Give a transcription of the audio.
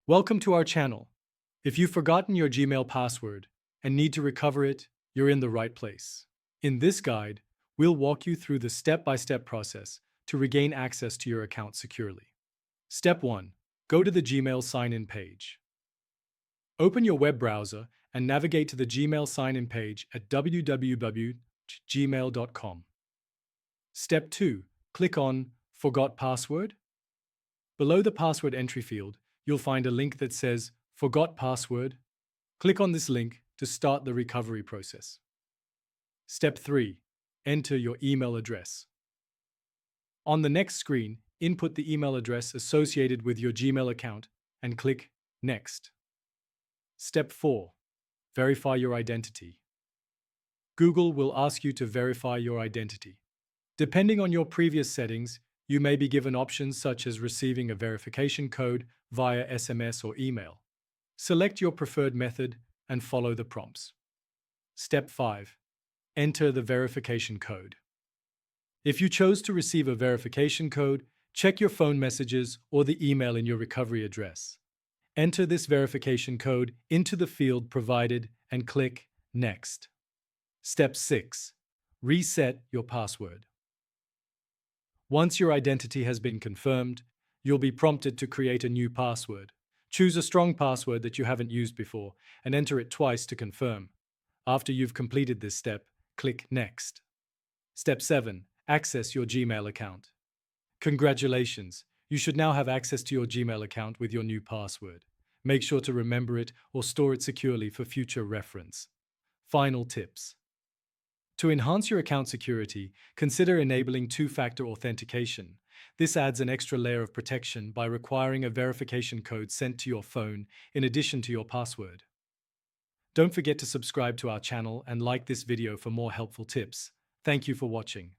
Welcome to our channel. If you've forgotten your Gmail password and need to recover it, you're in the right place. In this guide, we'll walk you through the step-by-step process to regain access to your account securely. Step 1. Go to the Gmail sign-in page. Open your web browser and navigate to the Gmail sign-in page at www.gmail.com. Step 2. Click on Forgot Password. Below the password entry field, you'll find a link that says Forgot Password. Click on this link to start the recovery process. Step 3. Enter your email address. On the next screen, input the email address associated with your Gmail account and click Next. Step 4. Verify your identity. Google will ask you to verify your identity. Depending on your previous settings, you may be given options such as receiving a verification code via SMS or email. Select your preferred method and follow the prompts. Step 5. Enter the verification code. If you chose to receive a verification code, check your phone messages or the email in your recovery address. Enter this verification code into the field provided and click Next. Step 6. Reset your password. Once your identity has been confirmed, you'll be prompted to create a new password. Choose a strong password that you haven't used before and enter it twice to confirm. After you've completed this step, click Next. Step 7. Access your Gmail account. Congratulations! You should now have access to your Gmail account with your new password. Make sure to remember it or store it securely for future reference. Final tips. To enhance your account security, consider enabling two-factor authentication. This adds an extra layer of protection by requiring a verification code sent to your phone in addition to your password. Don't forget to subscribe to our channel and like this video for more helpful tips. Thank you for watching.